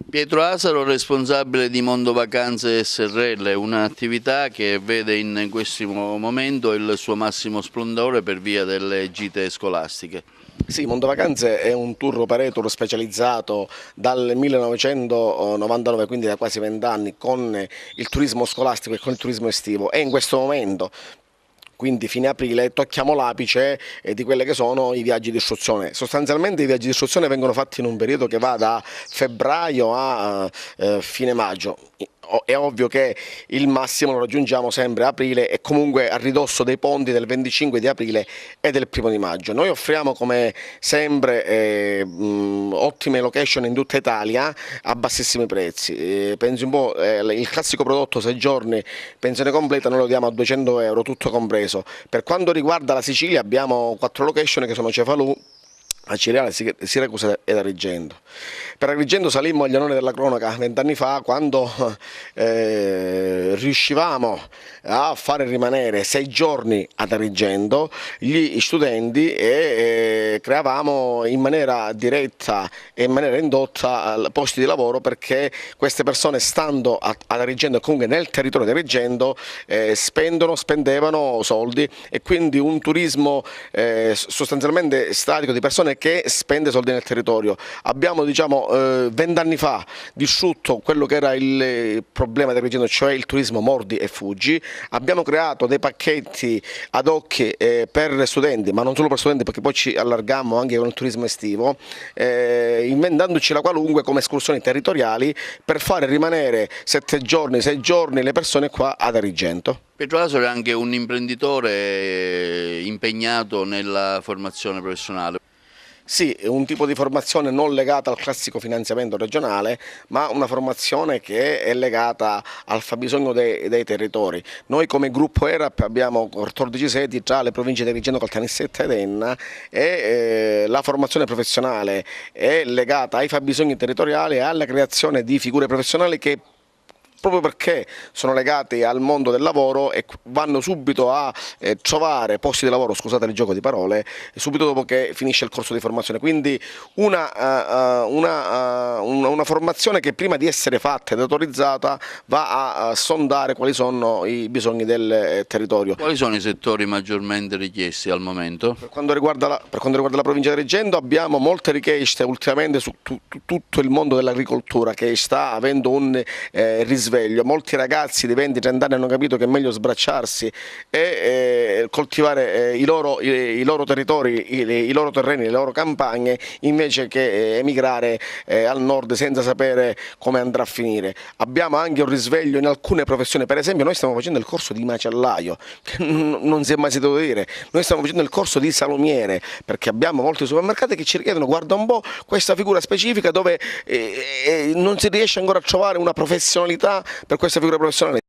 Pietro Asaro, responsabile di Mondo Vacanze SRL, un'attività che vede in questo momento il suo massimo splendore per via delle gite scolastiche. Sì, Mondo Vacanze è un tour operator specializzato dal 1999, quindi da quasi 20 anni, con il turismo scolastico e con il turismo estivo, e in questo momento, quindi fine aprile, tocchiamo l'apice di quelli che sono i viaggi di istruzione. Sostanzialmente i viaggi di istruzione vengono fatti in un periodo che va da febbraio a fine maggio. È ovvio che il massimo lo raggiungiamo sempre a aprile e comunque a ridosso dei ponti del 25 di aprile e del 1° di maggio. Noi offriamo come sempre ottime location in tutta Italia a bassissimi prezzi. Pensi un po', il classico prodotto 6 giorni, pensione completa, noi lo diamo a 200 euro, tutto compreso. Per quanto riguarda la Sicilia abbiamo 4 location che sono Cefalù, Acireale, Siracusa ed Agrigento. Per Agrigento salimmo agli onori della cronaca 20 anni fa, quando riuscivamo a fare rimanere 6 giorni ad Agrigento gli studenti e creavamo in maniera diretta e in maniera indotta posti di lavoro, perché queste persone, stando ad Agrigento e comunque nel territorio di Agrigento, spendevano soldi, e quindi un turismo sostanzialmente statico di persone che spende soldi nel territorio. Abbiamo 20 anni fa distrutto quello che era il problema di Agrigento, cioè il turismo mordi e fuggi. Abbiamo creato dei pacchetti ad hoc per studenti, ma non solo per studenti, perché poi ci allargammo anche con il turismo estivo, inventandoci la qualunque come escursioni territoriali per fare rimanere 7 giorni, 6 giorni le persone qua ad Agrigento. Pietro Asaro è anche un imprenditore impegnato nella formazione professionale. Sì, è un tipo di formazione non legata al classico finanziamento regionale, ma una formazione che è legata al fabbisogno dei territori. Noi come gruppo ERAP abbiamo 14 sedi tra le province di Agrigento, Caltanissetta ed Enna, e la formazione professionale è legata ai fabbisogni territoriali e alla creazione di figure professionali che, proprio perché sono legati al mondo del lavoro, e vanno subito a trovare posti di lavoro, scusate il gioco di parole, subito dopo che finisce il corso di formazione. Quindi una formazione che prima di essere fatta ed autorizzata va a sondare quali sono i bisogni del territorio. Quali sono i settori maggiormente richiesti al momento? Per quanto riguarda la provincia di Agrigento abbiamo molte richieste ultimamente su tutto il mondo dell'agricoltura, che sta avendo un risveglio. Molti ragazzi di 20-30 anni hanno capito che è meglio sbracciarsi e coltivare i loro territori, i loro terreni, le loro campagne, invece che emigrare al nord senza sapere come andrà a finire. Abbiamo anche un risveglio in alcune professioni. Per esempio noi stiamo facendo il corso di macellaio, che non si è mai sentito dire. Noi stiamo facendo il corso di salumiere, perché abbiamo molti supermercati che ci richiedono, guarda un po', questa figura specifica, dove non si riesce ancora a trovare una professionalità per questa figura professionale.